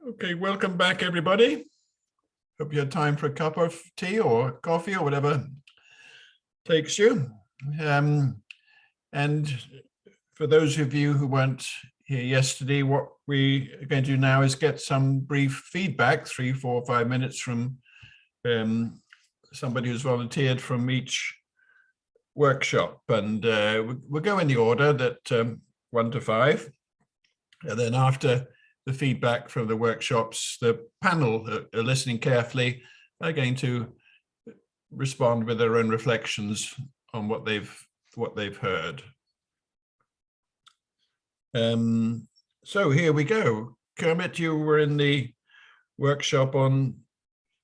Okay, welcome back, everybody. Hope you had time for a cup of tea or coffee or whatever takes you. And for those of you who weren't here yesterday, what we are going to do now is get some brief feedback, 3, 4, 5 minutes from somebody who's volunteered from each workshop. And we'll go in the order that 1 to 5. And then after the feedback from the workshops, the panel are listening carefully, are going to respond with their own reflections on what they've heard. So here we go. Kermit, you were in the workshop on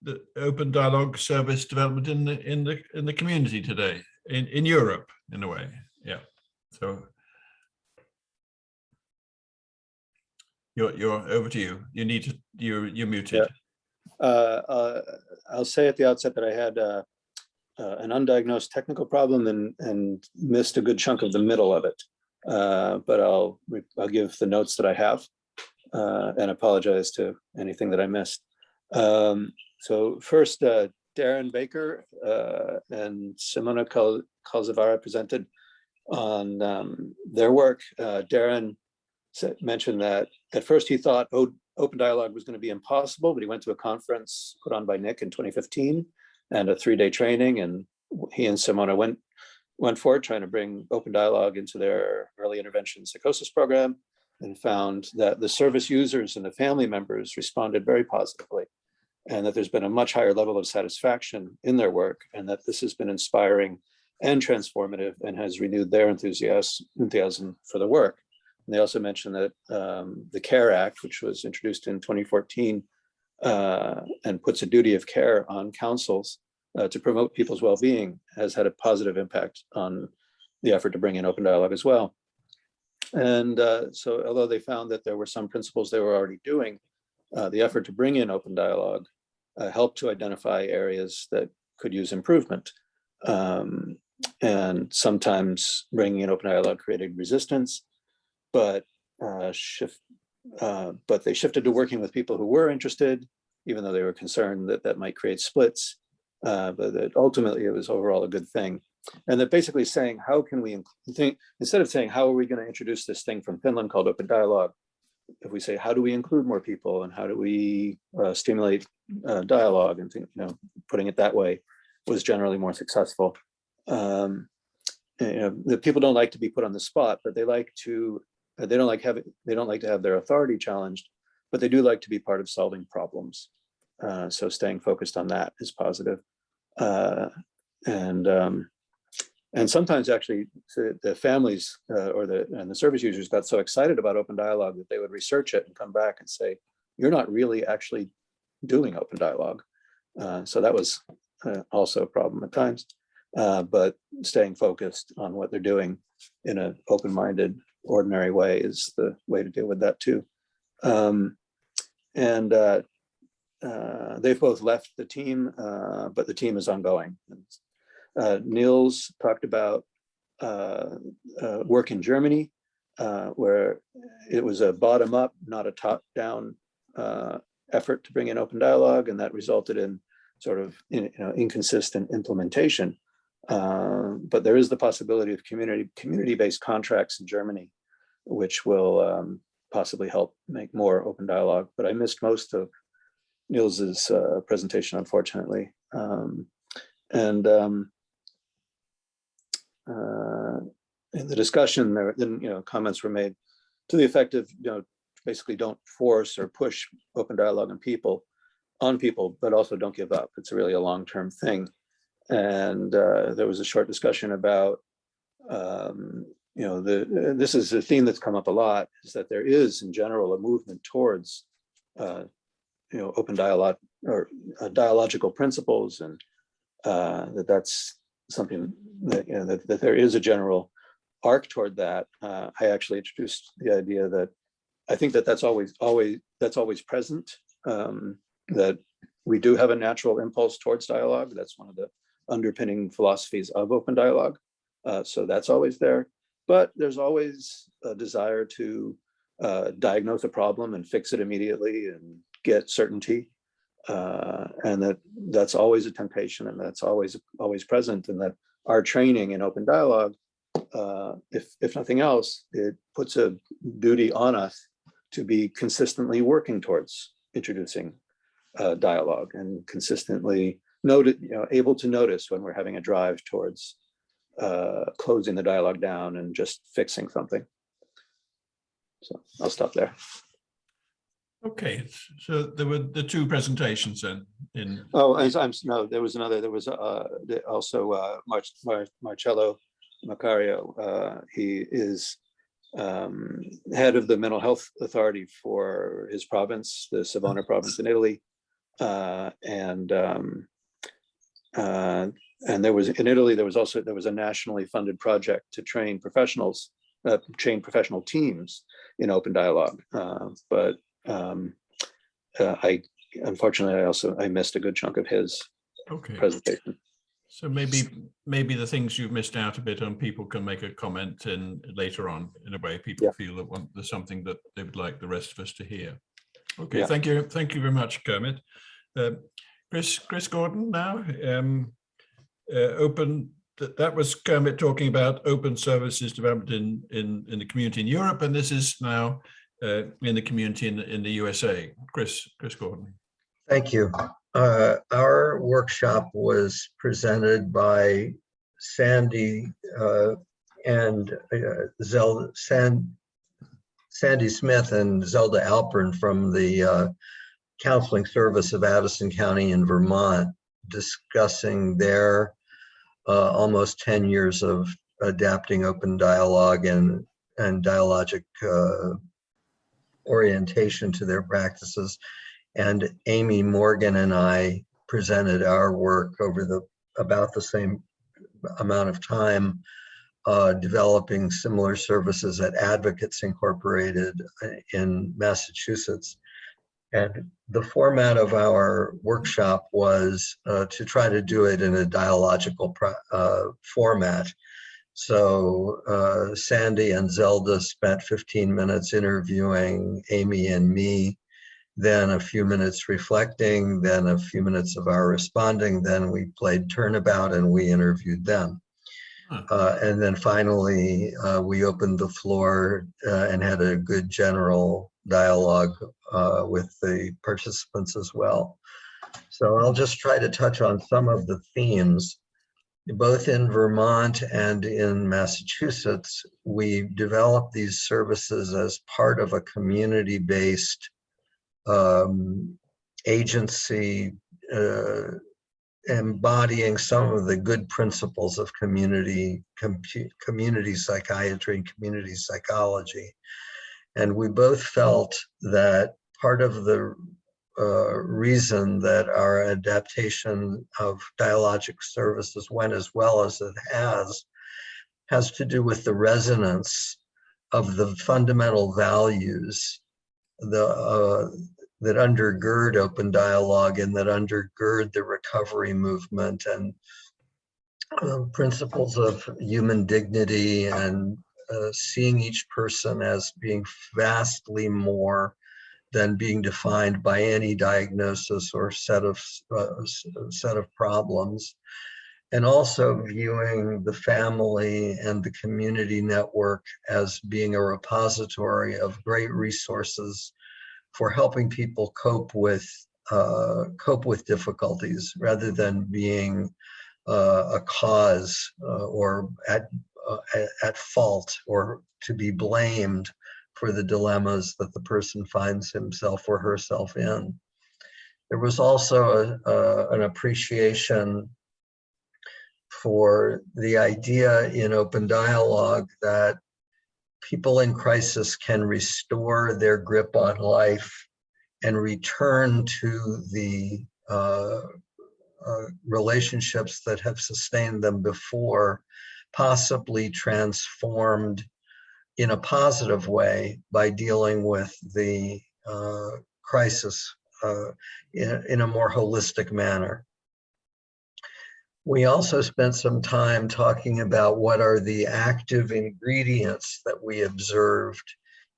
the open dialogue service development in the community today, in Europe, in a way. Yeah. So you're over to you. You're muted. Yeah. I'll say at the outset that I had an undiagnosed technical problem and missed a good chunk of the middle of it. But I'll give the notes that I have and apologize to anything that I missed. So first, Darren Baker and Simona Calzavara presented on their work. Darren mentioned that at first he thought open dialogue was going to be impossible, but he went to a conference put on by Nick in 2015 and a 3-day training, and he and Simona went forward trying to bring open dialogue into their early intervention psychosis program, and found that the service users and the family members responded very positively, and that there's been a much higher level of satisfaction in their work, and that this has been inspiring and transformative and has renewed their enthusiasm for the work. And they also mentioned that the CARE Act, which was introduced in 2014 and puts a duty of care on councils to promote people's well-being, has had a positive impact on the effort to bring in open dialogue as well. And so although they found that there were some principles they were already doing, the effort to bring in open dialogue helped to identify areas that could use improvement. And sometimes bringing in open dialogue created resistance, but they shifted to working with people who were interested, even though they were concerned that that might create splits, but that ultimately it was overall a good thing. And that basically saying, how can we think, instead of saying, how are we going to introduce this thing from Finland called open dialogue, if we say, how do we include more people and how do we stimulate dialogue, and putting it that way was generally more successful. The people don't like to be put on the spot, but they like to. They don't like to have their authority challenged, but they do like to be part of solving problems. So staying focused on that is positive. And sometimes actually the families and the service users got so excited about open dialogue that they would research it and come back and say, you're not really actually doing open dialogue. So that was also a problem at times, but staying focused on what they're doing in an open-minded, ordinary way is the way to deal with that too. They've both left the team, but the team is ongoing. Niels talked about work in Germany, where it was a bottom-up, not a top-down effort to bring in open dialogue, and that resulted in sort of inconsistent implementation. But there is the possibility of community-based contracts in Germany, which will possibly help make more open dialogue. But I missed most of Niels's presentation, unfortunately. In the discussion, then comments were made to the effect of basically don't force or push open dialogue on people, but also don't give up. It's really a long-term thing. And there was a short discussion about this is a theme that's come up a lot, is that there is in general a movement towards open dialogue or dialogical principles, and that's something that that there is a general arc toward that. I actually introduced the idea that I think that that's always present, that we do have a natural impulse towards dialogue. That's one of the underpinning philosophies of open dialogue. So that's always there, but there's always a desire to diagnose a problem and fix it immediately and get certainty. And that's always a temptation, and that's always present, and that our training in open dialogue, if nothing else, it puts a duty on us to be consistently working towards introducing dialogue, and consistently able to notice when we're having a drive towards closing the dialogue down and just fixing something. So I'll stop there. Okay, so there were the two presentations then. No, there was another. There was also Marcello Macario. He is head of the mental health authority for his province, the Savona province in Italy, and there was in Italy there was a nationally funded project to train professional teams in open dialogue, but unfortunately I missed a good chunk of his presentation. So maybe the things you've missed out a bit on, people can make a comment in later on, in a way people feel that there's something that they would like the rest of us to hear. Okay, thank you very much, Kermit. Chris Gordon now. That was Kermit talking about open services development in the community in Europe, and this is now in the community in the USA. Chris Gordon. Thank you. Our workshop was presented by Sandy and Sandy Smith and Zelda Alpern from the Counseling Service of Addison County in Vermont, discussing their almost 10 years of adapting open dialogue and dialogic orientation to their practices. And Amy Morgan and I presented our work over about the same amount of time, developing similar services at Advocates Incorporated in Massachusetts. And the format of our workshop was to try to do it in a dialogical format. So Sandy and Zelda spent 15 minutes interviewing Amy and me, then a few minutes reflecting, then a few minutes of our responding, then we played turnabout and we interviewed them. And then finally, we opened the floor and had a good general dialogue with the participants as well. So I'll just try to touch on some of the themes. Both in Vermont and in Massachusetts, we developed these services as part of a community-based agency embodying some of the good principles of community psychiatry and community psychology. And we both felt that part of the reason that our adaptation of dialogic services went as well as it has to do with the resonance of the fundamental values that undergird open dialogue and that undergird the recovery movement, and principles of human dignity and seeing each person as being vastly more than being defined by any diagnosis or set of problems, and also viewing the family and the community network as being a repository of great resources for helping people cope with difficulties, rather than being a cause or at fault or to be blamed for the dilemmas that the person finds himself or herself in. There was also an appreciation for the idea in open dialogue that people in crisis can restore their grip on life and return to the relationships that have sustained them before, possibly transformed in a positive way by dealing with the crisis in a more holistic manner. We also spent some time talking about what are the active ingredients that we observed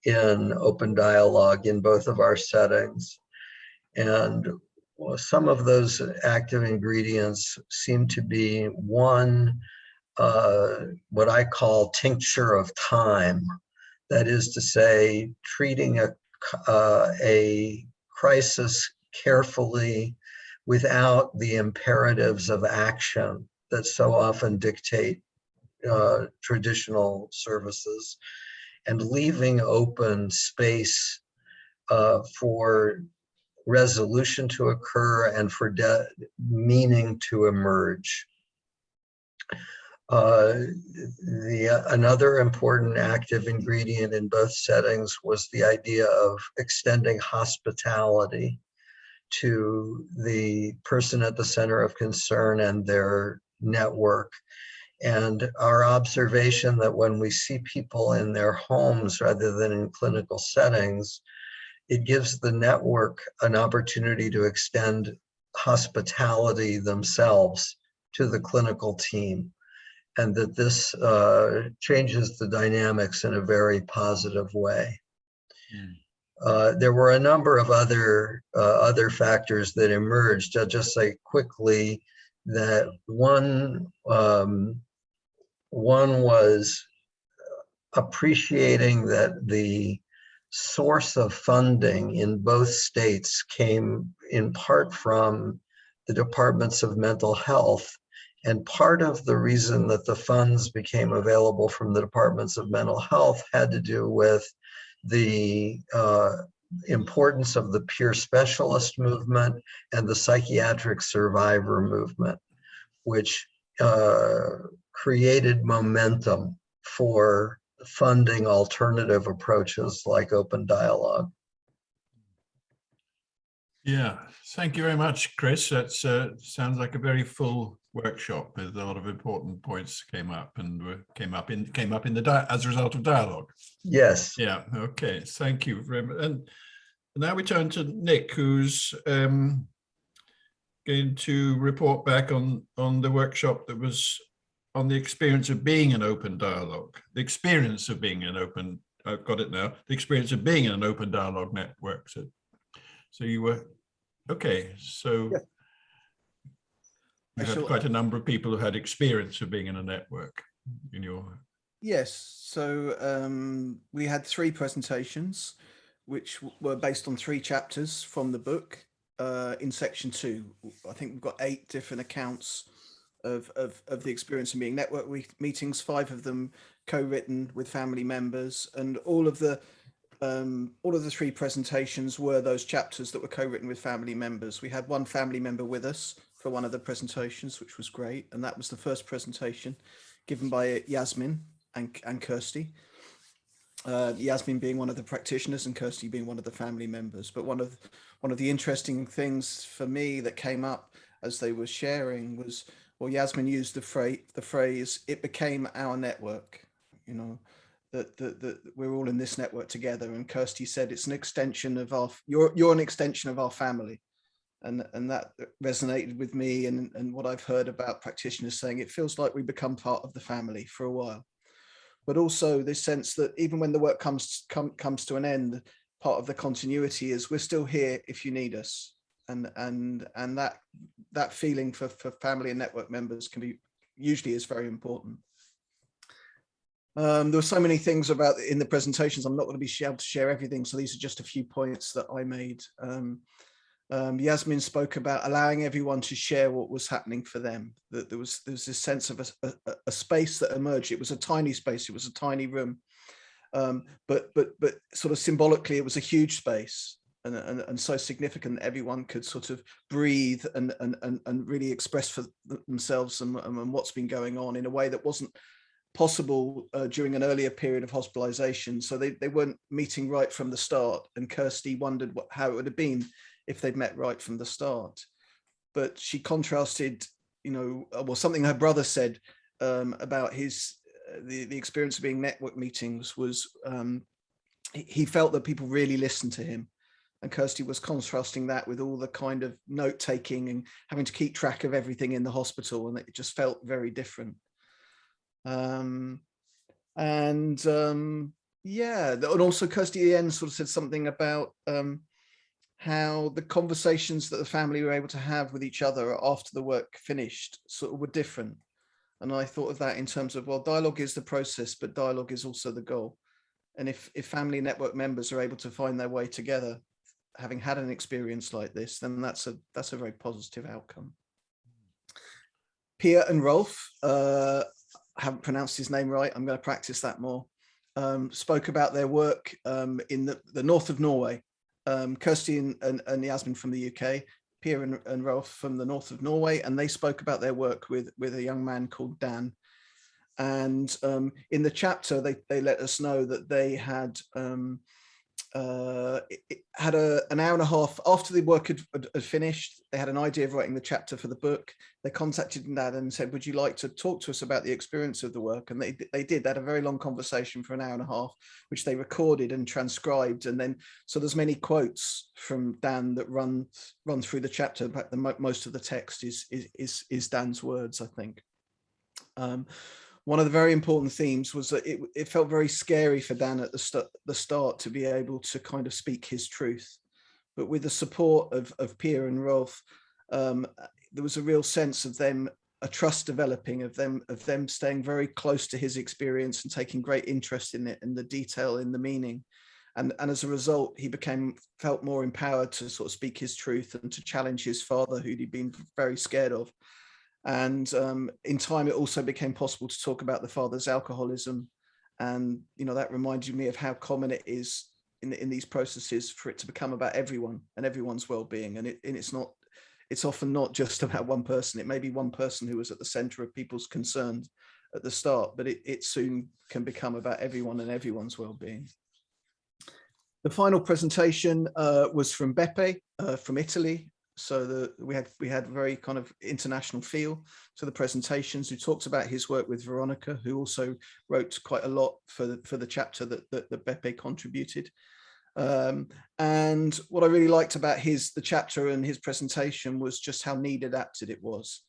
in open dialogue in both of our settings. And some of those active ingredients seem to be one, what I call tincture of time. That is to say, treating a crisis carefully without the imperatives of action that so often dictate traditional services, and leaving open space for resolution to occur and for meaning to emerge. Another important active ingredient in both settings was the idea of extending hospitality to the person at the center of concern and their network. And our observation that when we see people in their homes rather than in clinical settings, it gives the network an opportunity to extend hospitality themselves to the clinical team, and that this changes the dynamics in a very positive way. There were a number of other factors that emerged. I'll just say quickly that one was appreciating that the source of funding in both states came in part from the departments of mental health. And part of the reason that the funds became available from the departments of mental health had to do with the importance of the peer specialist movement and the psychiatric survivor movement, which created momentum for funding alternative approaches like open dialogue. Yeah, thank you very much, Chris. That sounds like a very full workshop with a lot of important points came up in as a result of dialogue. Yes. Yeah. Okay. Thank you very much. And now we turn to Nick, who's going to report back on the workshop that was on the experience of being an open dialogue. The experience of being an open. I've got it now. The experience of being in an open dialogue network. So you were, okay, so yeah. You had quite a number of people who had experience of being in a network in your... Yes, so we had 3 presentations, which were based on 3 chapters from the book in section 2. I think we've got 8 different accounts of the experience of being network meetings, 5 of them co-written with family members, and all of the 3 presentations were those chapters that were co-written with family members. We had one family member with us for one of the presentations, which was great, and that was the first presentation given by Yasmin and Kirsty. Yasmin being one of the practitioners and Kirsty being one of the family members. But one of the interesting things for me that came up as they were sharing was, well, Yasmin used the phrase, it became our network, you know, that we're all in this network together. And Kirsty said it's an extension of you're an extension of our family. And that resonated with me and what I've heard about practitioners saying it feels like we become part of the family for a while. But also this sense that even when the work comes to an end, part of the continuity is we're still here if you need us. And that feeling for family and network members usually is very important. There were so many things in the presentations. I'm not going to be able to share everything. So these are just a few points that I made. Yasmin spoke about allowing everyone to share what was happening for them. That there was this sense of a space that emerged. It was a tiny space. It was a tiny room, but sort of symbolically, it was a huge space and so significant that everyone could sort of breathe and really express for themselves and what's been going on in a way that wasn't possible during an earlier period of hospitalization. So they weren't meeting right from the start. And Kirsty wondered how it would have been if they'd met right from the start. But she contrasted, you know, well, something her brother said about the experience of being network meetings was he felt that people really listened to him. And Kirsty was contrasting that with all the kind of note taking and having to keep track of everything in the hospital. And it just felt very different. Yeah, and also Kirsty at the end sort of said something about how the conversations that the family were able to have with each other after the work finished sort of were different. And I thought of that in terms of, well, dialogue is the process, but dialogue is also the goal. And if family network members are able to find their way together, having had an experience like this, then that's a very positive outcome. Pia and Rolf, I haven't pronounced his name right, I'm going to practice that more, spoke about their work in the north of Norway. Kirsty and Yasmin from the UK, Pia and Rolf from the north of Norway, and they spoke about their work with a young man called Dan. And in the chapter, they let us know that they had had an hour and a half after the work had finished. They had an idea of writing the chapter for the book. They contacted Dad and said, would you like to talk to us about the experience of the work? And they did. They had a very long conversation for an hour and a half, which they recorded and transcribed. And then, so there's many quotes from Dan that run through the chapter. In fact, most of the text is Dan's words, I think. One of the very important themes was that it felt very scary for Dan at the start to be able to kind of speak his truth. But with the support of Pia and Rolf, there was a real sense of them, a trust developing of them staying very close to his experience and taking great interest in it and the detail in the meaning. And as a result, he felt more empowered to sort of speak his truth and to challenge his father, who he'd been very scared of. And in time, it also became possible to talk about the father's alcoholism. And, you know, that reminded me of how common it is in these processes for it to become about everyone and everyone's well-being. And it's often not just about one person. It may be one person who was at the center of people's concerns at the start, but it soon can become about everyone and everyone's well-being. The final presentation was from Beppe from Italy. So we had very kind of international feel to the presentations. Who talked about his work with Veronica, who also wrote quite a lot for the chapter that Beppe contributed. And what I really liked about the chapter and his presentation was just how need adapted it was.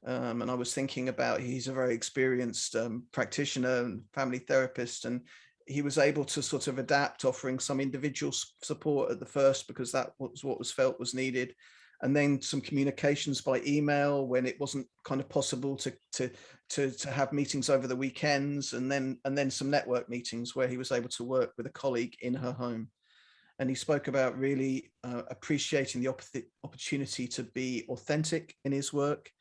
And I was thinking about, he's a very experienced practitioner and family therapist, and he was able to sort of adapt, offering some individual support at the first because that was what was felt was needed. And then some communications by email when it wasn't kind of possible to have meetings over the weekends, and then some network meetings where he was able to work with a colleague in her home. And he spoke about really appreciating the opportunity to be authentic in his work,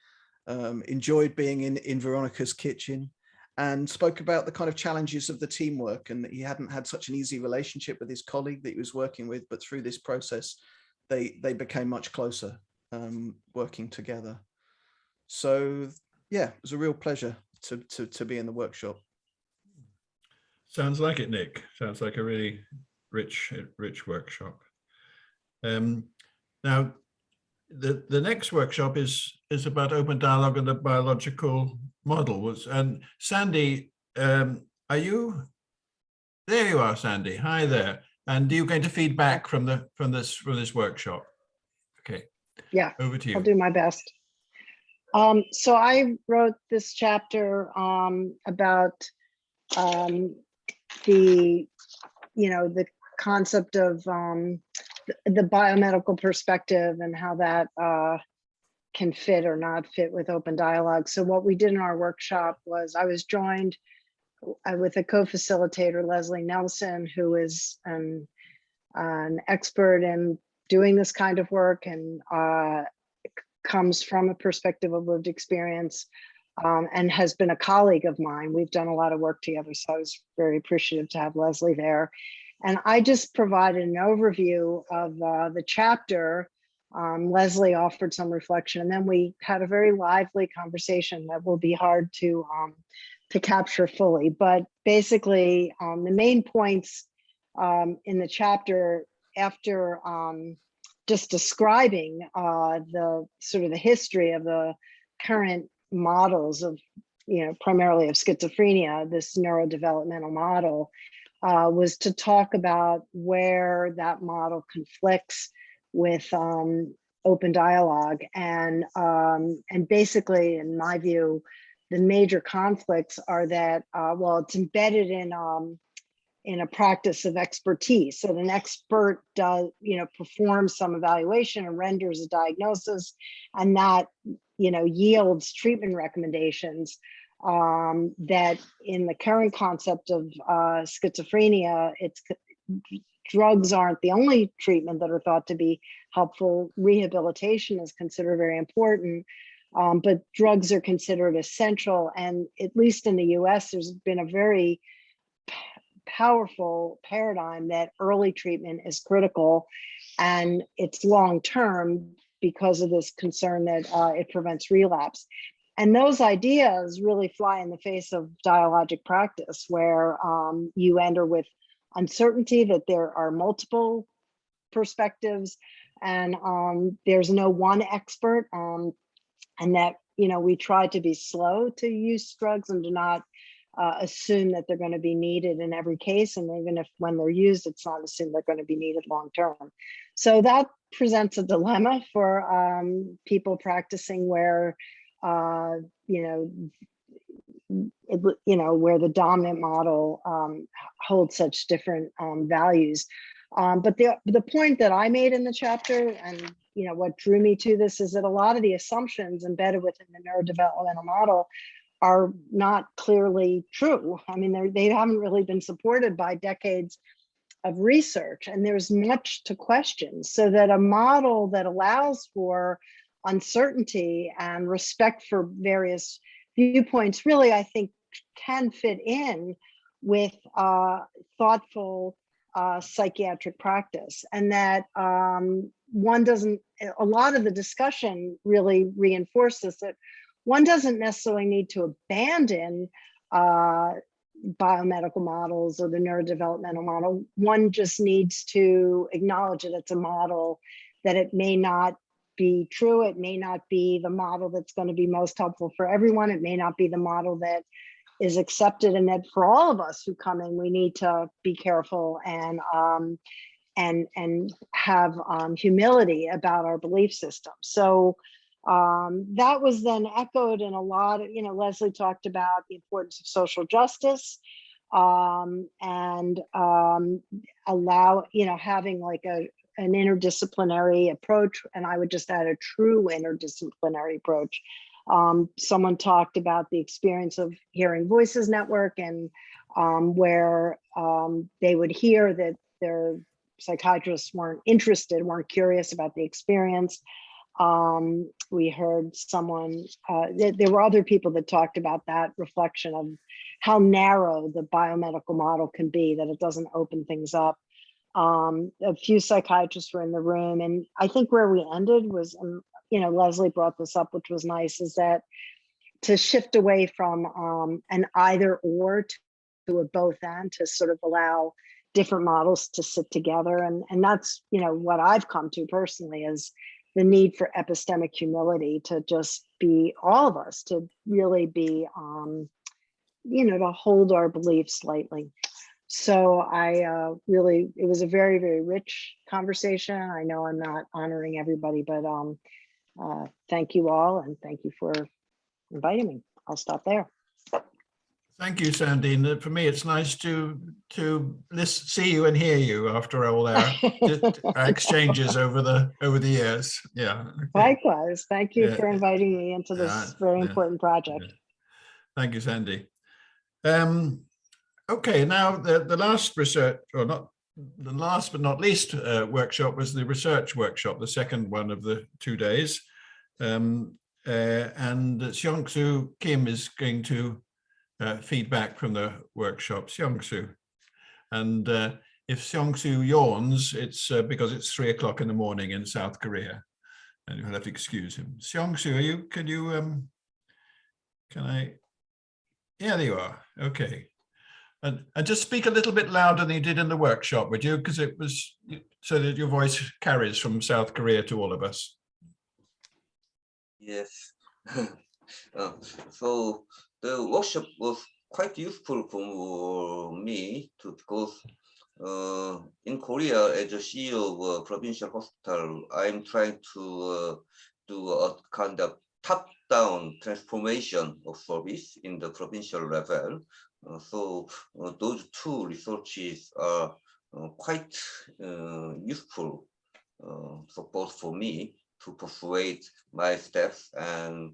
enjoyed being in Veronica's kitchen, and spoke about the kind of challenges of the teamwork, and that he hadn't had such an easy relationship with his colleague that he was working with, but through this process, they became much closer, working together. So yeah, it was a real pleasure to be in the workshop. Sounds like it, Nick. Sounds like a really rich workshop. Now, the next workshop is about open dialogue and the biological model. And Sandy, are you? There you are, Sandy. Hi there. And are you going to feed back from this workshop? Okay. Yeah. Over to you. I'll do my best. So I wrote this chapter about the concept of the biomedical perspective and how that can fit or not fit with open dialogue. So what we did in our workshop was I was joined with a co-facilitator, Leslie Nelson, who is an expert in doing this kind of work and comes from a perspective of lived experience, and has been a colleague of mine. We've done a lot of work together, so I was very appreciative to have Leslie there. And I just provided an overview of the chapter. Leslie offered some reflection, and then we had a very lively conversation that will be hard to capture fully. But basically, the main points in the chapter, after just describing the sort of the history of the current models of, primarily of schizophrenia, this neurodevelopmental model, was to talk about where that model conflicts with open dialogue. And basically, in my view, the major conflicts are that, well, it's embedded in in a practice of expertise. So an expert does, performs some evaluation and renders a diagnosis, and that, yields treatment recommendations that in the current concept of schizophrenia, drugs aren't the only treatment that are thought to be helpful. Rehabilitation is considered very important, but drugs are considered essential. And at least in the US, there's been a very powerful paradigm that early treatment is critical, and it's long-term because of this concern that it prevents relapse. And those ideas really fly in the face of dialogic practice, where you enter with uncertainty that there are multiple perspectives, and there's no one expert, and that we try to be slow to use drugs and do not assume that they're going to be needed in every case, and even if when they're used, it's not assumed they're going to be needed long term. So that presents a dilemma for people practicing where where the dominant model holds such different values. But the point that I made in the chapter, and what drew me to this, is that a lot of the assumptions embedded within the neurodevelopmental model are not clearly true. I mean, they haven't really been supported by decades of research, and there's much to question. So that a model that allows for uncertainty and respect for various viewpoints really, I think, can fit in with thoughtful psychiatric practice, and that one doesn't, a lot of the discussion really reinforces that one doesn't necessarily need to abandon biomedical models or the neurodevelopmental model. One just needs to acknowledge that it's a model, that it may not be true. It may not be the model that's going to be most helpful for everyone. It may not be the model that is accepted, and that for all of us who come in, we need to be careful and have humility about our belief system. So that was then echoed in a lot of, Leslie talked about the importance of social justice, and allow, having like an interdisciplinary approach, and I would just add a true interdisciplinary approach. Someone talked about the experience of Hearing Voices Network, and where they would hear that their psychiatrists weren't interested, weren't curious about the experience. We heard someone, there were other people that talked about that reflection of how narrow the biomedical model can be, that it doesn't open things up. A few psychiatrists were in the room, and I think where we ended was, Leslie brought this up, which was nice, is that to shift away from an either or to a both and, to sort of allow different models to sit together. And that's, what I've come to personally, is the need for epistemic humility, to just be, all of us, to really be, to hold our beliefs lightly. So it was a very, very rich conversation. I know I'm not honoring everybody, but thank you all, and thank you for inviting me. I'll stop there. Thank you, Sandine. For me, it's nice to see you and hear you after all our exchanges over the years. Yeah. Okay. Likewise. Thank you for inviting me into this very important project. Thank you, Sandy. Okay, now the last research, or not the last but not least workshop, was the research workshop, the second one of the 2 days. And Seong-Soo Kim is going to feedback from the workshop. Seong-Soo. And if Seong-Soo yawns, it's because it's 3 o'clock in the morning in South Korea, and you'll have to excuse him. Seong-Soo, can I? Yeah, there you are. Okay. And just speak a little bit louder than you did in the workshop, would you? Because it was so that your voice carries from South Korea to all of us. Yes. So the workshop was quite useful for me because in Korea, as a CEO of a provincial hospital, I'm trying to do a kind of top-down transformation of service in the provincial level. So those two researches are quite useful support for me to persuade my staff and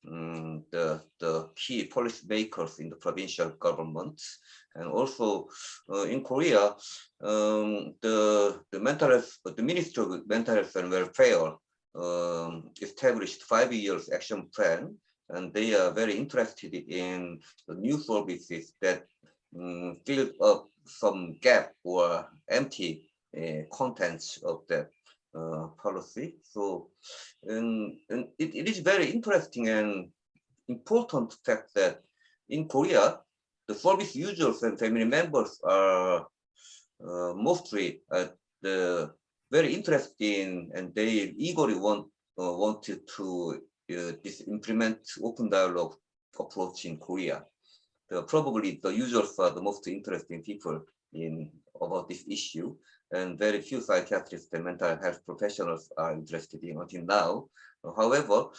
the key policymakers in the provincial government. And also in Korea, the Ministry of Mental Health and Welfare established 5 years action plan, and they are very interested in the new services that fill up some gap or empty contents of that policy. So it is very interesting and important fact that in Korea, the service users and family members are mostly very interested in, and they eagerly wanted to implement open dialogue approach in Korea. Probably the users are the most interesting people about this issue, and very few psychiatrists and mental health professionals are interested in until now. However,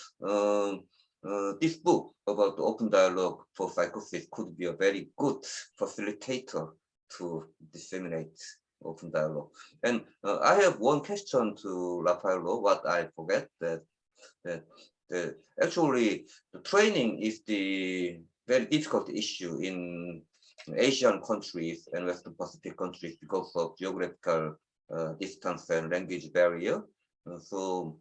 this book about the open dialogue for psychosis could be a very good facilitator to disseminate open dialogue. And I have one question to Raffaello, what I forget that actually the training is the very difficult issue in Asian countries and Western Pacific countries because of geographical distance and language barrier. So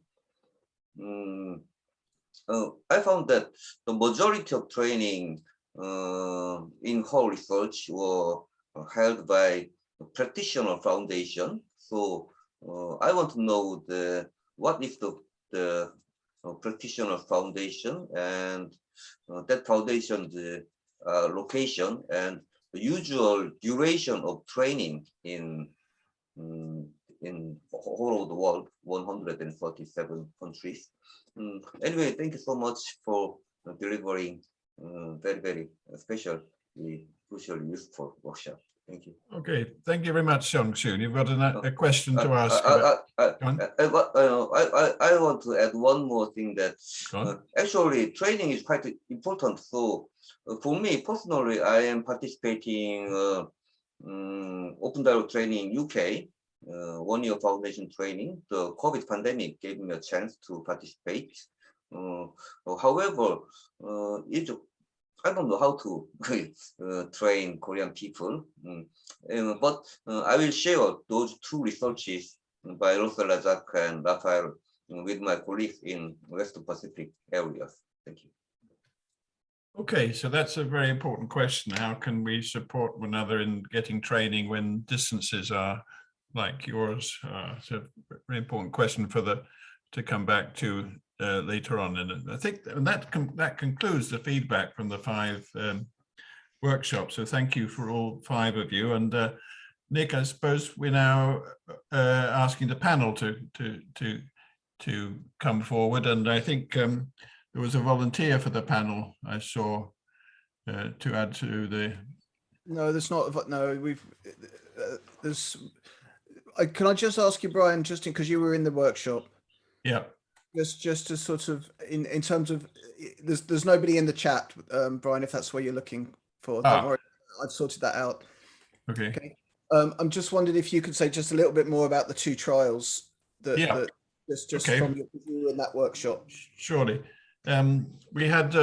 I found that the majority of training in whole research were held by practitioner foundation. So I want to know what is the practitioner foundation and that foundation's location and the usual duration of training in all of the world, 147 countries. Anyway, thank you so much for delivering very, very special, crucially useful workshop. Thank you. Okay, thank you very much, Seong-Soon. You've got a question to ask. I want to add one more thing that actually training is quite important. So for me personally, I am participating open dialogue training in UK, 1 year foundation training. The COVID pandemic gave me a chance to participate. However, I don't know how to train Korean people, but I will share those two researches by Rosella Jack and Raphael with my colleagues in Western Pacific areas. Thank you. Okay, so that's a very important question. How can we support one another in getting training when distances are like yours? It's a very important question to come back to later on. And I think that concludes the feedback from the 5 workshops. So thank you for all 5 of you. And Nick, I suppose we're now asking the panel to come forward. And I think there was a volunteer for the panel I saw to add to the. No, there's not. No, there's. Can I just ask you, Brian, just because you were in the workshop? Yeah. Just to sort of in terms of there's nobody in the chat, Brian, if that's what you're looking for. Don't worry, I've sorted that out. Okay. I'm just wondering if you could say just a little bit more about the 2 trials that just from you were in that workshop. Surely. We had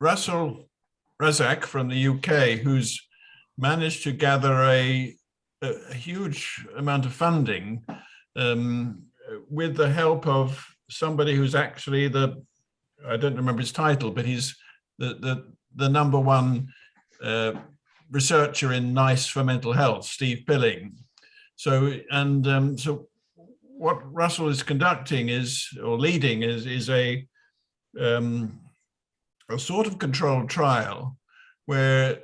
Russell Razak from the UK, who's managed to gather a huge amount of funding with the help of somebody who's actually I don't remember his title, but he's the #1 researcher in NICE for mental health, Steve Pilling. So what Russell is conducting leading is a sort of controlled trial where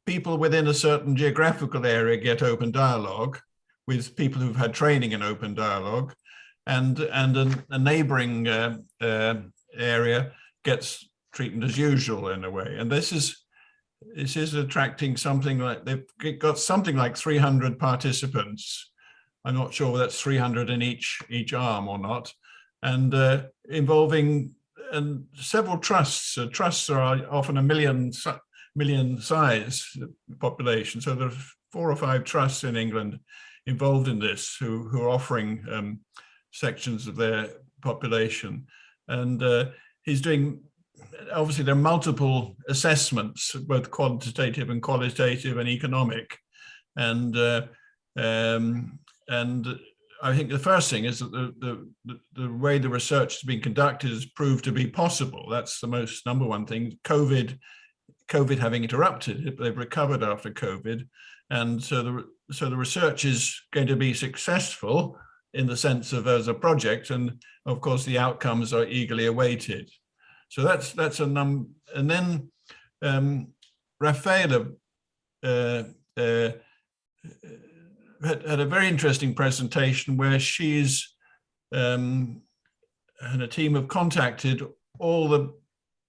people within a certain geographical area get open dialogue with people who've had training in open dialogue, and a neighboring area gets treatment as usual in a way. And this is attracting something like, they've got something like 300 participants. I'm not sure whether that's 300 in each arm or not, and involving several trusts. Trusts are often 1 million million size population. So there are 4 or 5 trusts in England involved in this who are offering sections of their population. And he's doing, obviously there are multiple assessments, both quantitative and qualitative and economic. And I think the first thing is that the way the research has been conducted has proved to be possible. That's the most number one thing. COVID having interrupted, they've recovered after COVID. And so the research is going to be successful in the sense of as a project, and of course the outcomes are eagerly awaited. So that's a number. And then Raffaella had a very interesting presentation where she's and a team have contacted all the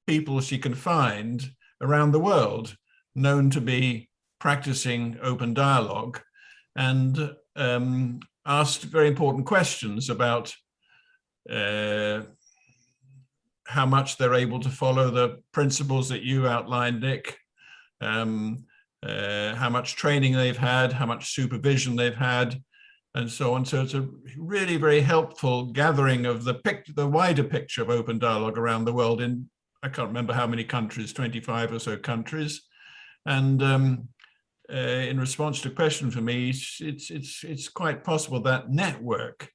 people she can find around the world known to be practicing open dialogue, and asked very important questions about how much they're able to follow the principles that you outlined, Nick, how much training they've had, how much supervision they've had, and so on. So it's a really very helpful gathering of the wider picture of open dialogue around the world in, I can't remember how many countries, 25 or so countries. And in response to a question from me, it's quite possible that network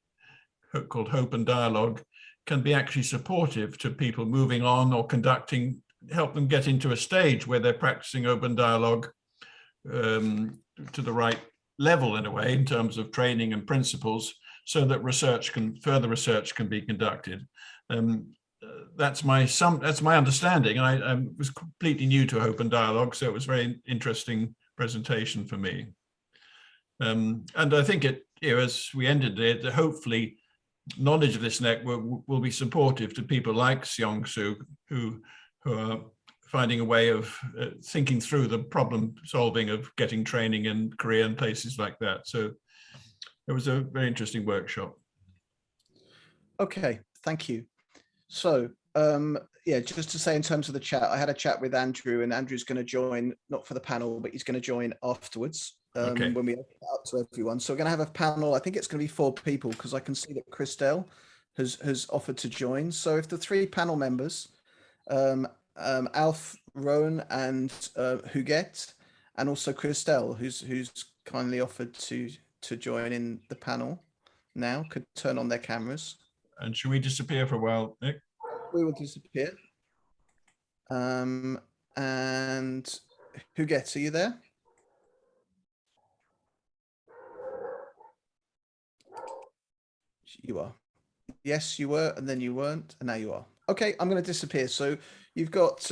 called Open Dialogue can be actually supportive to people moving on or conducting, help them get into a stage where they're practicing open dialogue to the right level in a way in terms of training and principles, so that further research can be conducted. That's my understanding. I was completely new to open dialogue, so it was a very interesting presentation for me. And I think as we ended it, hopefully knowledge of this network will be supportive to people like Seong-Soo who are finding a way of thinking through the problem solving of getting training in Korea and places like that. So it was a very interesting workshop. Okay, thank you. So yeah, just to say in terms of the chat, I had a chat with Andrew, and Andrew's going to join, not for the panel, but he's going to join afterwards when we open it up to everyone. So we're going to have a panel. I think it's going to be 4 people, because I can see that Christel has offered to join. So if the 3 panel members, Alf, Roan, and Huguette, and also Christel, who's kindly offered to join in the panel now, could turn on their cameras. And should we disappear for a while, Nick? We will disappear. And Huguette, are you there? You are. Yes, you were, and then you weren't, and now you are. Okay, I'm going to disappear. So you've got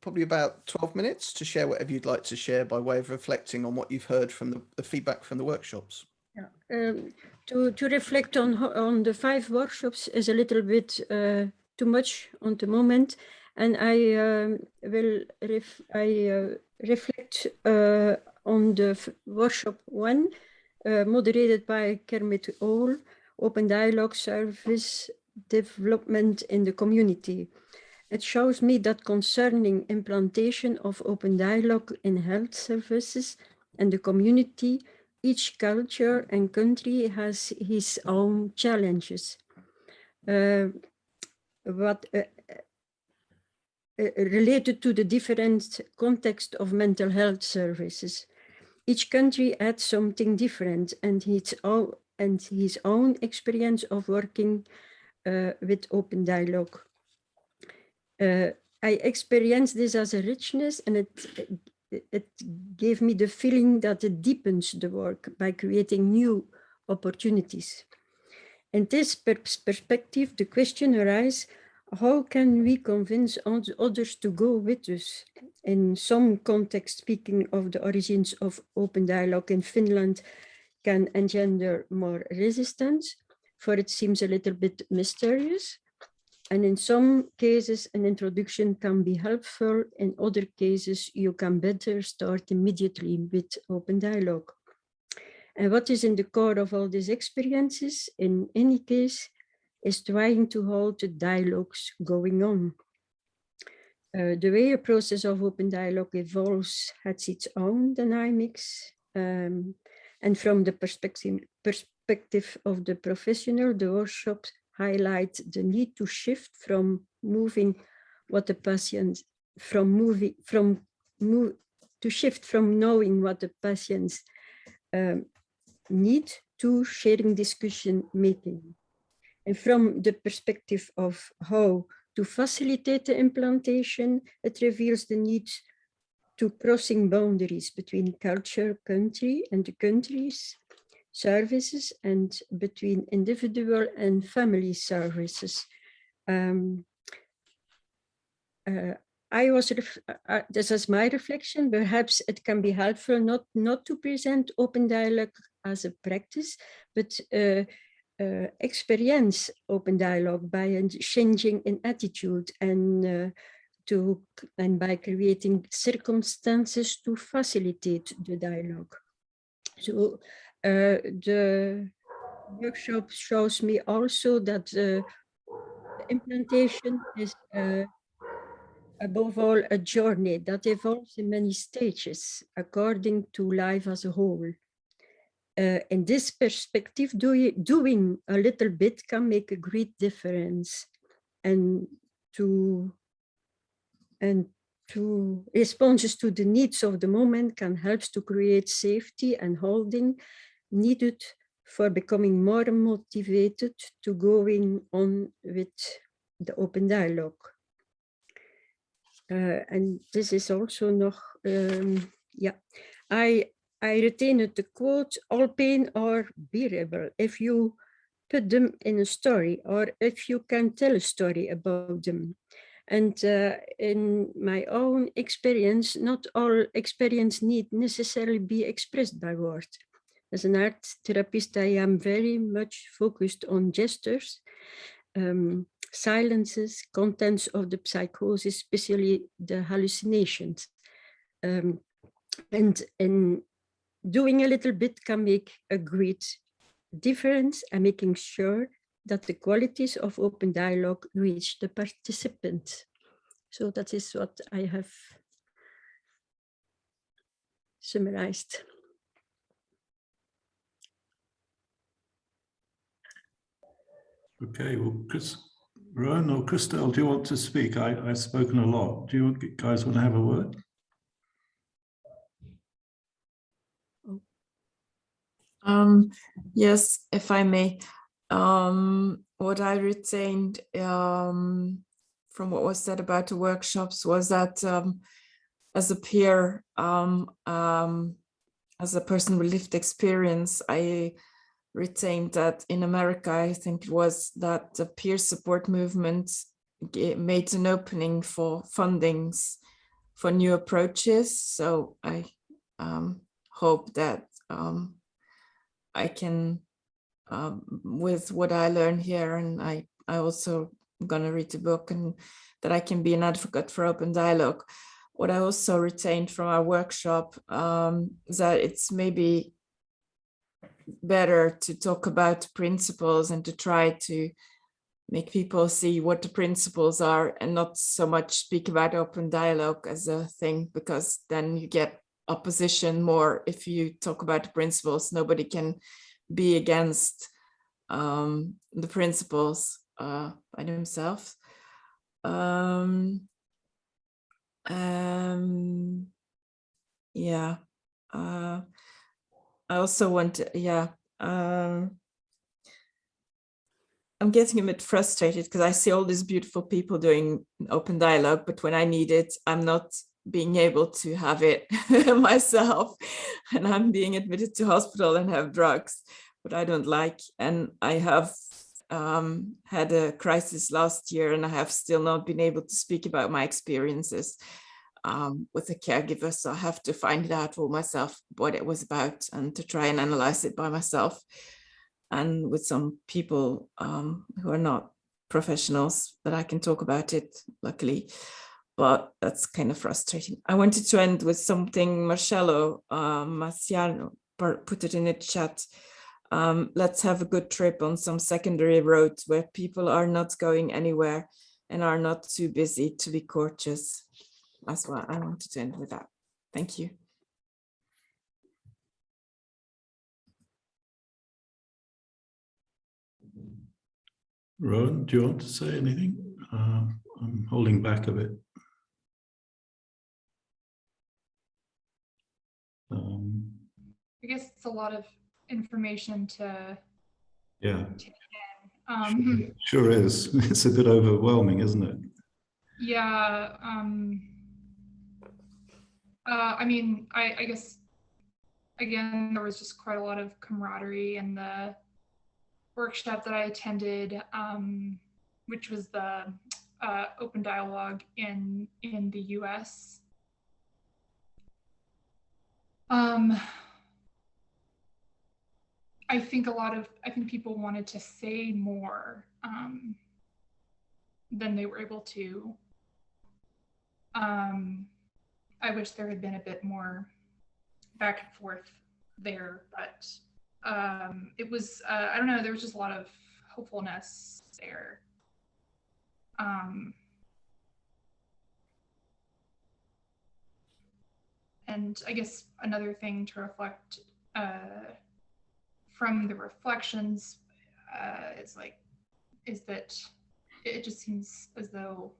probably about 12 minutes to share whatever you'd like to share by way of reflecting on what you've heard from the feedback from the workshops. Yeah. To reflect on the 5 workshops is a little bit too much on the moment, and I will reflect on the workshop 1, moderated by Kermit All, Open Dialogue Service Development in the Community. It shows me that concerning implantation of open dialogue in health services and the community, each culture and country has his own challenges. Related to the different context of mental health services. Each country adds something different, and his own experience of working with open dialogue. I experienced this as a richness, and it gave me the feeling that it deepens the work by creating new opportunities. In this perspective, the question arises, how can we convince others to go with us? In some context, speaking of the origins of open dialogue in Finland can engender more resistance, for it seems a little bit mysterious. And in some cases, an introduction can be helpful. In other cases, you can better start immediately with open dialogue. And what is in the core of all these experiences, in any case, is trying to hold the dialogues going on. The way a process of open dialogue evolves has its own dynamics. And from the perspective of the professional, the workshops highlight the need to shift from moving what the patient, to shift from knowing what the patients need to sharing discussion making. And from the perspective of how to facilitate the implantation, it reveals the need to crossing boundaries between culture, country, and the countries, services, and between individual and family services. This is my reflection. Perhaps it can be helpful not to present open dialogue as a practice, but experience open dialogue by changing in attitude and by creating circumstances to facilitate the dialogue. So the workshop shows me also that the implantation is above all a journey that evolves in many stages according to life as a whole. In this perspective, doing a little bit can make a great difference, and to responses to the needs of the moment can help to create safety and holding needed for becoming more motivated to going on with the open dialogue. And this is also nog, I retained the quote, all pain are bearable if you put them in a story or if you can tell a story about them. And in my own experience, not all experience need necessarily be expressed by words. As an art therapist, I am very much focused on gestures, silences, contents of the psychosis, especially the hallucinations. And doing a little bit can make a great difference and making sure that the qualities of open dialogue reach the participants. So that is what I have summarized. Okay, well, Roan or Christel, do you want to speak? I've spoken a lot. Do you guys want to have a word? Yes, if I may. What I retained from what was said about the workshops was that as a peer, as a person with lived experience, I retained that in America, I think it was that the peer support movement made an opening for fundings for new approaches. So I hope that I can, with what I learned here, and I also gonna read the book, and that I can be an advocate for open dialogue. What I also retained from our workshop is that it's maybe better to talk about principles and to try to make people see what the principles are and not so much speak about open dialogue as a thing, because then you get opposition more. If you talk about the principles, nobody can be against the principles by themselves. Yeah. I also want to, I'm getting a bit frustrated because I see all these beautiful people doing open dialogue, but when I need it, I'm not being able to have it myself, and I'm being admitted to hospital and have drugs, what I don't like. And I have had a crisis last year, and I have still not been able to speak about my experiences with a caregiver. So I have to find out for myself what it was about and to try and analyze it by myself, and with some people who are not professionals that I can talk about it, luckily. But that's kind of frustrating. I wanted to end with something Marcello Marciano put it in the chat. Let's have a good trip on some secondary roads where people are not going anywhere, and are not too busy to be courteous. That's what I wanted to end with that. Thank you. Roan, do you want to say anything? I'm holding back a bit. I guess it's a lot of information to Yeah, take in. sure is. It's a bit overwhelming, isn't it? Yeah. I mean, I guess, again, there was just quite a lot of camaraderie in the workshop that I attended, which was the open dialogue in the US. I think people wanted to say more than they were able to. I wish there had been a bit more back and forth there, but it was, I don't know, there was just a lot of hopefulness there. And I guess another thing to reflect from the reflections is that it just seems as though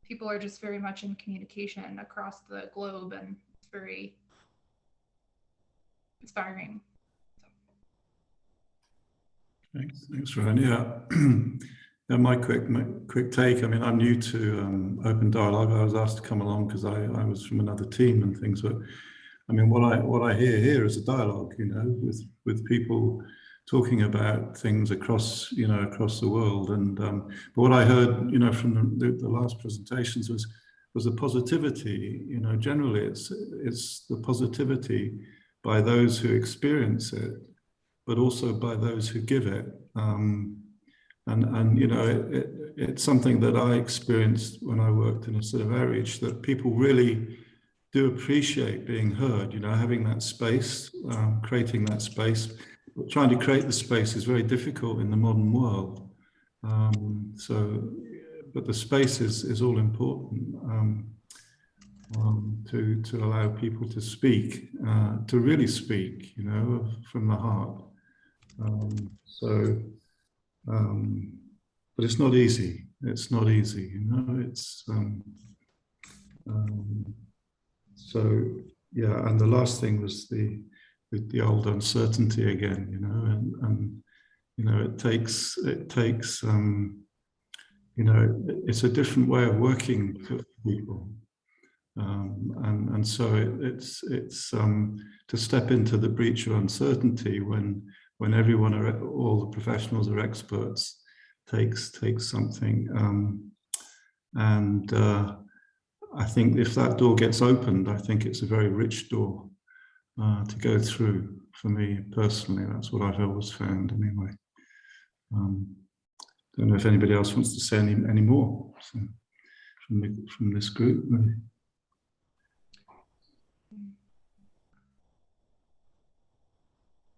people are just very much in communication across the globe, and it's very inspiring. Thanks, Roan. Yeah. Yeah, my quick take. I mean, I'm new to open dialogue. I was asked to come along because I was from another team and things. But I mean, what I hear here is a dialogue, you know, with people talking about things across the world. And but what I heard, you know, from the last presentations was the positivity. You know, generally it's the positivity by those who experience it, but also by those who give it. And you know, it's something that I experienced when I worked in a sort of outreach, that people really do appreciate being heard, you know, having that space, creating that space. But trying to create the space is very difficult in the modern world. But the space is all important to allow people to speak, to really speak, you know, from the heart. But it's not easy. It's not easy, you know. It's so yeah. And the last thing was the old uncertainty again, you know, and you know, it takes you know, it's a different way of working for people, and so it's to step into the breach of uncertainty when everyone all the professionals are experts takes something, and I think if that door gets opened, I think it's a very rich door to go through. For me personally, that's what I've always found anyway. Don't know if anybody else wants to say any more from this group. Maybe.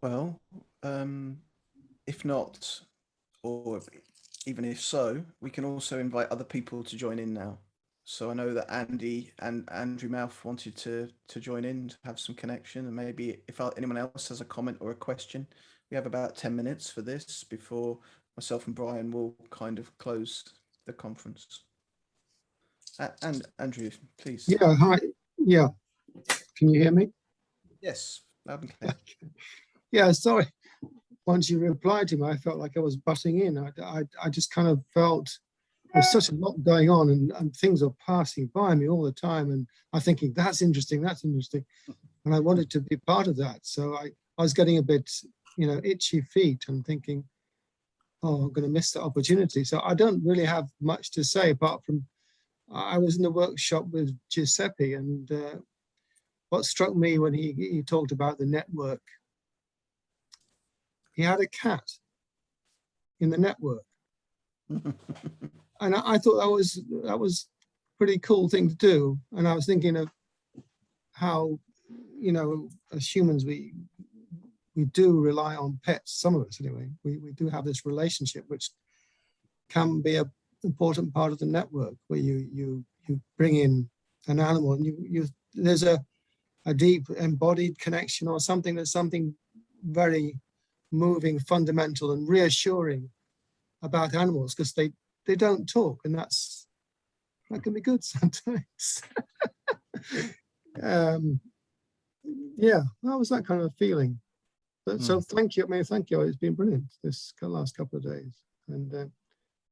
Well, if not, or even if so, we can also invite other people to join in now. So I know that Andy and Andrew Mouth wanted to join in, to have some connection, and maybe if anyone else has a comment or a question, we have about 10 minutes for this before myself and Brian will kind of close the conference. And Andrew, please. Yeah, hi. Yeah, can you hear me? Yes, loud and clear. Yeah, sorry. Once you replied to me, I felt like I was butting in. I just kind of felt there's such a lot going on, and things are passing by me all the time, and I'm thinking that's interesting, and I wanted to be part of that. So I was getting a bit, you know, itchy feet and thinking, oh, I'm going to miss the opportunity. So I don't really have much to say apart from I was in the workshop with Giuseppe, and what struck me when he talked about the network, he had a cat in the network. And I thought that was a pretty cool thing to do. And I was thinking of how, you know, as humans, we we do rely on pets, some of us anyway. We do have this relationship which can be an important part of the network, where you bring in an animal and there's a deep embodied connection, or something that's something very moving, fundamental and reassuring about animals, because they don't talk, and that can be good sometimes. Yeah, that was that kind of feeling. But, so thank you. I mean, thank you. It's been brilliant this last couple of days, and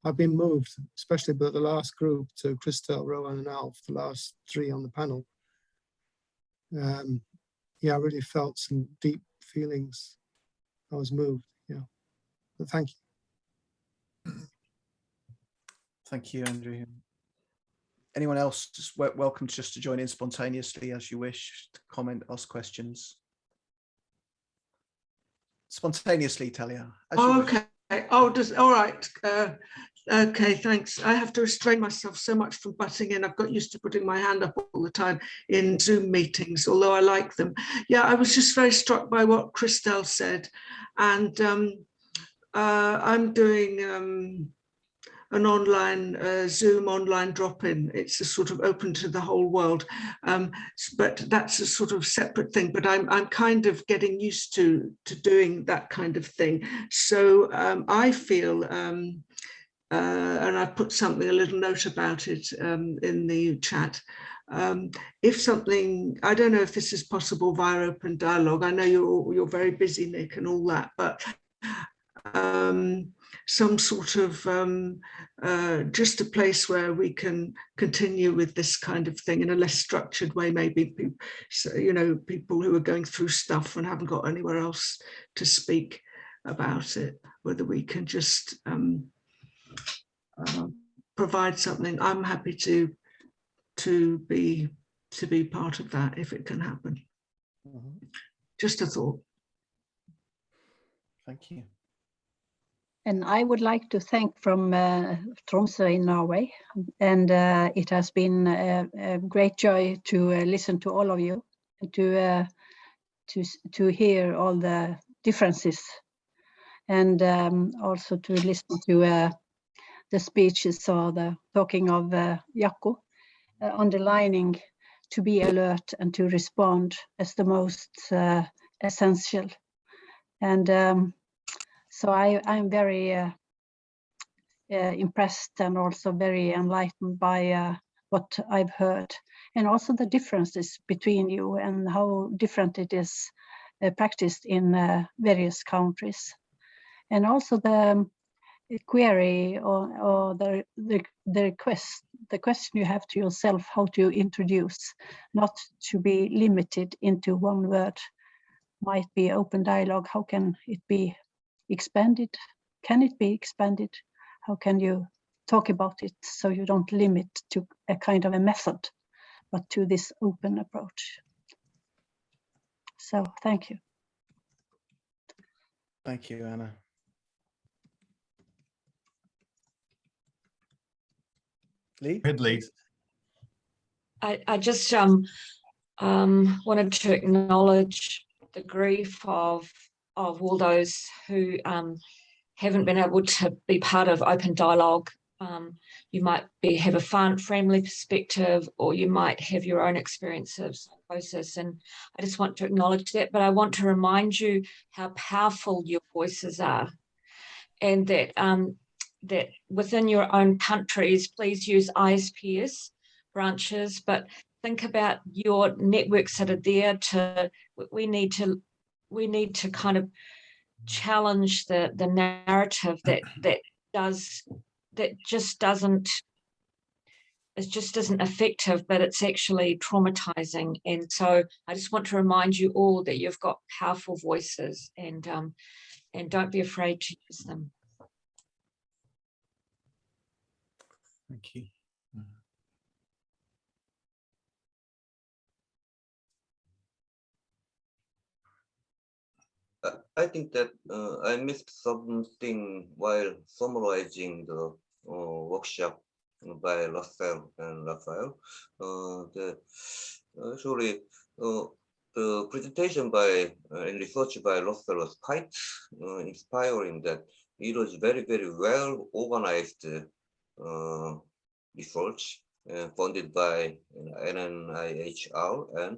I've been moved, especially by the last group, to Christel, Roan and Alf, the last three on the panel. Yeah, I really felt some deep feelings. I was moved. Yeah, but thank you. Thank you, Andrew. Anyone else, just welcome just to join in spontaneously as you wish, to comment, ask questions. Spontaneously, Talia. Oh, okay. Oh, all right. Okay, thanks. I have to restrain myself so much from butting in. I've got used to putting my hand up all the time in Zoom meetings, although I like them. Yeah, I was just very struck by what Christel said. And I'm doing an online Zoom online drop-in. It's a sort of open to the whole world, but that's a sort of separate thing. But I'm kind of getting used to doing that kind of thing. So I feel, and I put a little note about it in the chat. If something, I don't know if this is possible via open dialogue. I know you're very busy, Nick, and all that, but some sort of just a place where we can continue with this kind of thing in a less structured way, maybe, you know, people who are going through stuff and haven't got anywhere else to speak about it, whether we can just provide something. I'm happy to be part of that if it can happen. Just a thought. Thank you. And I would like to thank from Tromsø in Norway, and it has been a great joy to listen to all of you, and to hear all the differences, and also to listen to the speeches or the talking of Jaakko, underlining to be alert and to respond as the most essential. And so I'm very impressed and also very enlightened by what I've heard, and also the differences between you and how different it is practiced in various countries. And also the query or the request, the question you have to yourself, how to introduce, not to be limited into one word, might be open dialogue. How can it be expanded? Can it be expanded? How can you talk about it so you don't limit to a kind of a method, but to this open approach? So thank you. Thank you, Anna. Lee? Lee. I just wanted to acknowledge the grief of all those who haven't been able to be part of open dialogue. You might have a family perspective, or you might have your own experience of psychosis, and I just want to acknowledge that. But I want to remind you how powerful your voices are, and that that within your own countries, please use ISPS branches, but think about your networks that are there. We need to kind of challenge the narrative that just isn't effective, but it's actually traumatizing. And so I just want to remind you all that you've got powerful voices, and don't be afraid to use them. Thank you. I think that I missed something while summarizing the workshop by Russell and Raphael. Actually, the presentation by and research by Russell was quite inspiring. That it was very, very well organized research funded by NNIHR,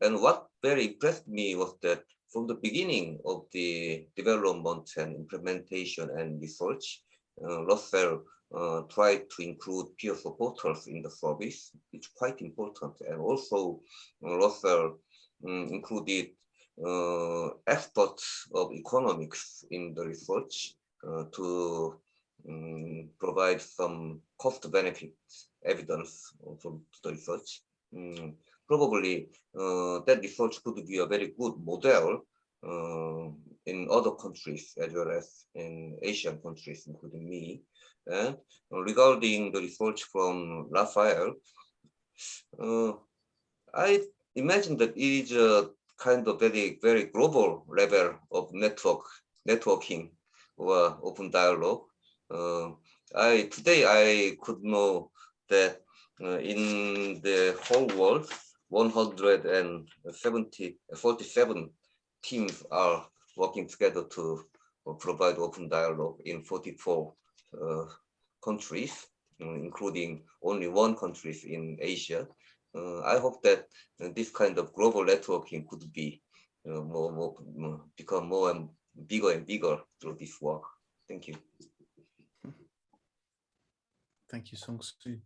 and what very impressed me was that from the beginning of the development and implementation and research, Russell tried to include peer supporters in the service. It's quite important. And also Russell included experts of economics in the research to provide some cost-benefit evidence from the research. Probably that research could be a very good model in other countries as well as in Asian countries, including me. And regarding the research from Raphael, I imagine that it is a kind of very, very global level of networking or open dialogue. Today I could know that in the whole world, 147 teams are working together to provide open dialogue in 44 countries, including only one country in Asia. I hope that this kind of global networking could be become more and bigger through this work. Thank you. Thank you, Song-Soo.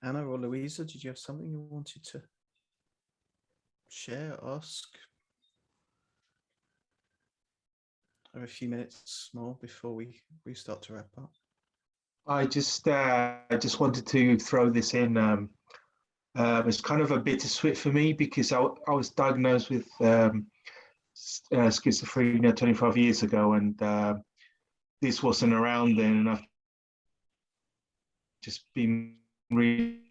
Anna or Louisa, did you have something you wanted to share, ask? I have a few minutes more before we start to wrap up. I just wanted to throw this in. It's kind of a bittersweet for me because I was diagnosed with schizophrenia 25 years ago, and this wasn't around then, and I've just been really.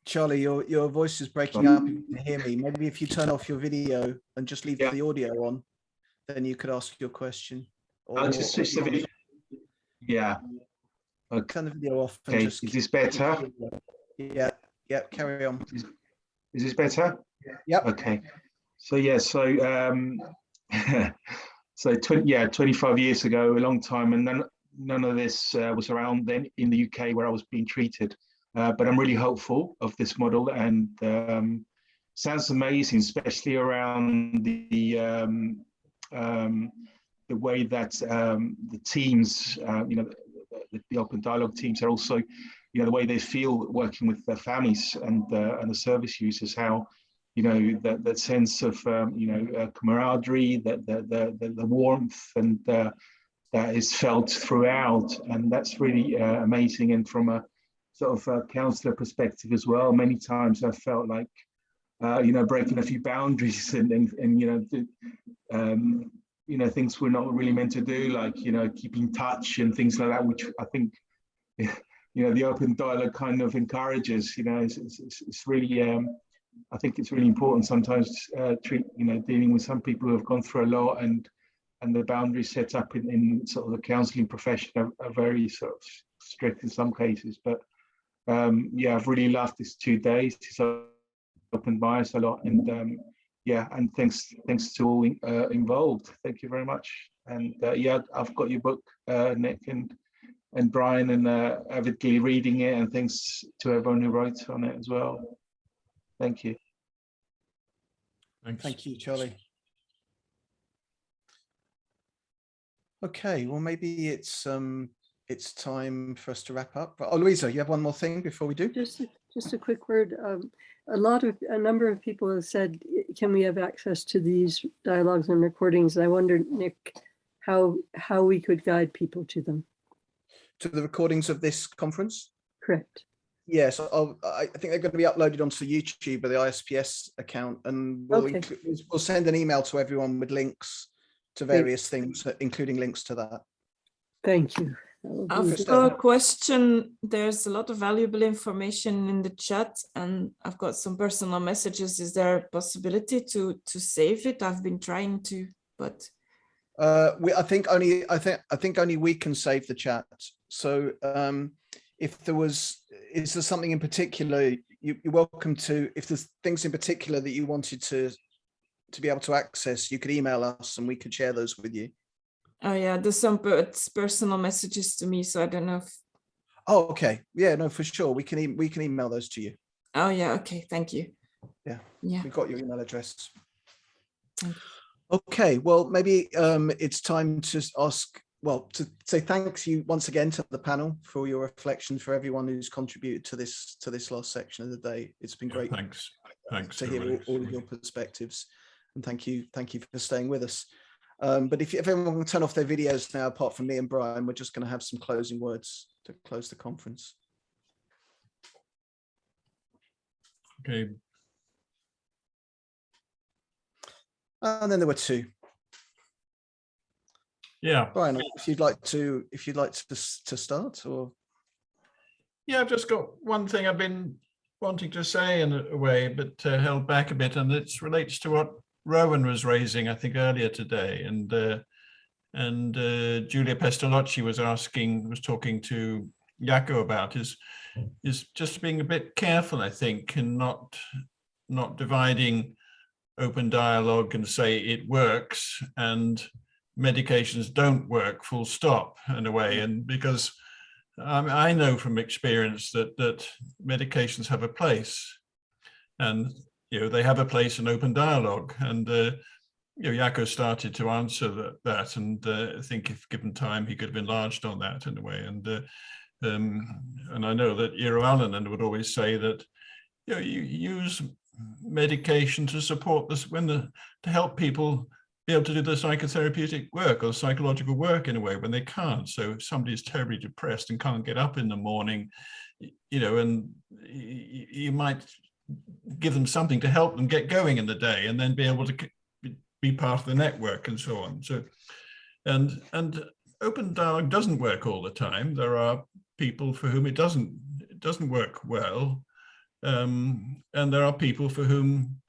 Charlie, your voice is breaking up. You can hear me. Maybe if you turn off your video and just leave the audio on, then you could ask your question. I'll just switch the video. Yeah. Okay. Turn the video off. And Okay. just Is this better? Yeah. Carry on. Is this better? Yeah. Okay. So yeah. So 25 years ago, a long time, and none of this was around then in the UK where I was being treated. But I'm really hopeful of this model, and sounds amazing, especially around the way that the teams, the open dialogue teams are also, the way they feel working with their families and the service users, how, that sense of, camaraderie, the warmth, and that is felt throughout, and that's really amazing. And from a sort of a counselor perspective as well, many times I felt like, breaking a few boundaries and things we're not really meant to do, like, keep in touch and things like that, which I think, the open dialogue kind of encourages. It's really, I think it's really important sometimes, dealing with some people who have gone through a lot, and the boundaries set up in sort of the counselling profession are very sort of strict in some cases. But I've really loved these 2 days. It's opened my eyes a lot, and and thanks to all involved. Thank you very much. And I've got your book, Nick and Brian, and avidly reading it, and thanks to everyone who wrote on it as well. Thank you. Thanks. Thank you, Charlie. Okay, well, maybe it's time for us to wrap up. Oh, Louisa, you have one more thing before we do? Just a quick word. A number of people have said, can we have access to these dialogues and recordings? And I wonder, Nick, how we could guide people to them. To the recordings of this conference? Correct. Yes, I think they're going to be uploaded onto YouTube or the ISPS account, and we'll send an email to everyone with links to various things, including links to that. Thank you. I've got a question. There's a lot of valuable information in the chat, and I've got some personal messages. Is there a possibility to save it? I've been trying to, but I think only we can save the chat. So if there was, is there something in particular you're welcome to? If there's things in particular that you wanted to be able to access, you could email us and we could share those with you. Oh yeah, there's some personal messages to me, so I don't know if. Oh, okay. Yeah, no, for sure. We can email those to you. Oh yeah, okay. Thank you. Yeah. Yeah. We've got your email address. Thank you. Okay, well, maybe it's time to to say thanks you once again to the panel for your reflection, for everyone who's contributed to this last section of the day. It's been great. Thanks to hear all of your perspectives, and thank you for staying with us. But if everyone can turn off their videos now, apart from me and Brian, we're just going to have some closing words to close the conference. Okay. And then there were two. Yeah, Brian, if you'd like to start, or yeah, I've just got one thing I've been wanting to say in a way, but held back a bit, and it relates to what Rowan was raising, I think, earlier today, and Julia Pestalozzi was talking to Jaakko about is just being a bit careful, I think, and not dividing open dialogue and say it works and medications don't work, full stop, in a way. And because I know from experience that medications have a place, and they have a place in open dialogue. And Jaakko started to answer that, and I think if given time, he could have enlarged on that in a way. And I know that Eero Allonen would always say that you use medication to support this to help people be able to do the psychotherapeutic work or psychological work in a way when they can't. So if somebody is terribly depressed and can't get up in the morning, and you might give them something to help them get going in the day, and then be able to be part of the network and so on. So, and open dialogue doesn't work all the time. There are people for whom it doesn't work well, and there are people for whom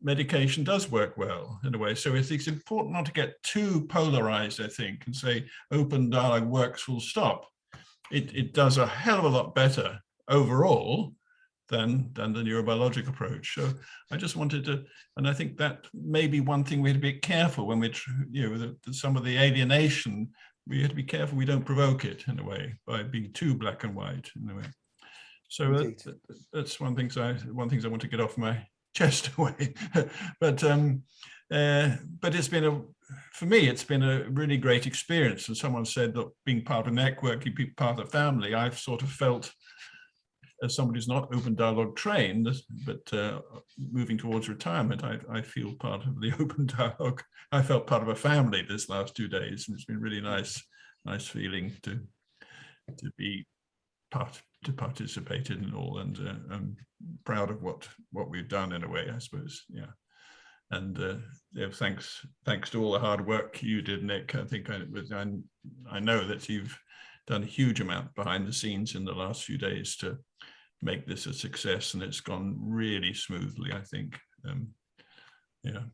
medication does work well in a way. So it's important not to get too polarized, I think, and say open dialogue works full stop. It does a hell of a lot better overall than the neurobiologic approach. So I just wanted to, and I think that may be one thing we have to be careful when we, some of the alienation, we have to be careful we don't provoke it in a way by being too black and white in a way. So that's one thing I want to get off my chest away. But it's been for me, it's been a really great experience. And someone said that being part of a network, you be part of a family. I've sort of felt, as somebody who's not open dialogue trained, but moving towards retirement, I feel part of the open dialogue. I felt part of a family this last 2 days, and it's been really nice feeling to be to participate in it all, and I'm proud of what we've done in a way, I suppose. Yeah, and thanks to all the hard work you did, Nick. I think I know that you've done a huge amount behind the scenes in the last few days to make this a success, and it's gone really smoothly, I think. Yeah.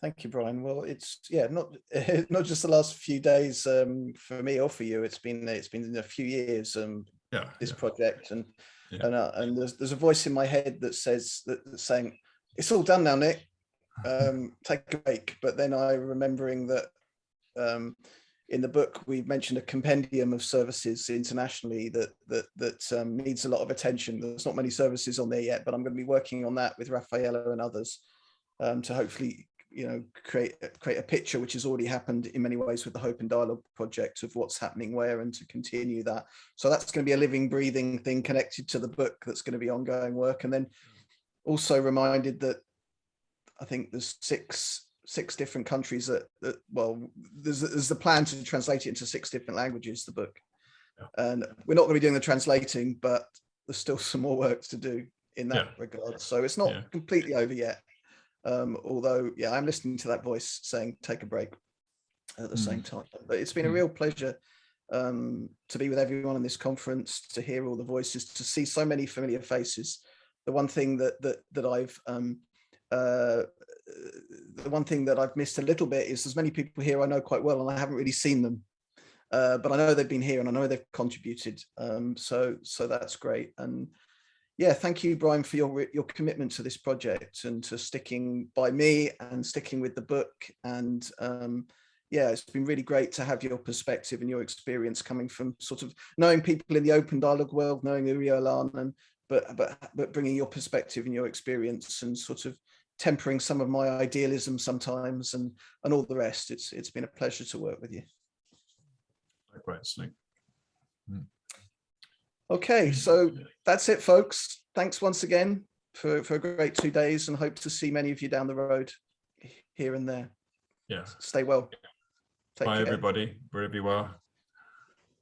Thank you, Brian. Well, it's not just the last few days for me or for you. It's been a few years. This project, and there's a voice in my head that's saying it's all done now, Nick. Take a break. But then I remembering that in the book we mentioned a compendium of services internationally that needs a lot of attention. There's not many services on there yet, but I'm going to be working on that with Raffaella and others to hopefully create a picture which has already happened in many ways with the Hope and Dialogue project of what's happening where, and to continue that. So that's going to be a living, breathing thing connected to the book that's going to be ongoing work. And then also reminded that I think there's six different countries that there's the plan to translate it into 6 different languages, the book. And we're not going to be doing the translating, but there's still some more work to do in that regard. So it's not completely over yet. Although, I'm listening to that voice saying take a break at the same time. But it's been a real pleasure to be with everyone in this conference, to hear all the voices, to see so many familiar faces. The one thing that I've the one thing that I've missed a little bit is there's many people here I know quite well, and I haven't really seen them. But I know they've been here and I know they've contributed. So that's great. And yeah, thank you, Brian, for your commitment to this project and to sticking by me and sticking with the book. And yeah, it's been really great to have your perspective and your experience coming from sort of knowing people in the open dialogue world, knowing Uri-Olan, and but bringing your perspective and your experience and sort of tempering some of my idealism sometimes and all the rest. It's been a pleasure to work with you. Likewise, Nick. Okay, so that's it, folks. Thanks once again for a great 2 days, and hope to see many of you down the road here and there. Yeah. Stay well. Take Bye, care. everybody, wherever you are.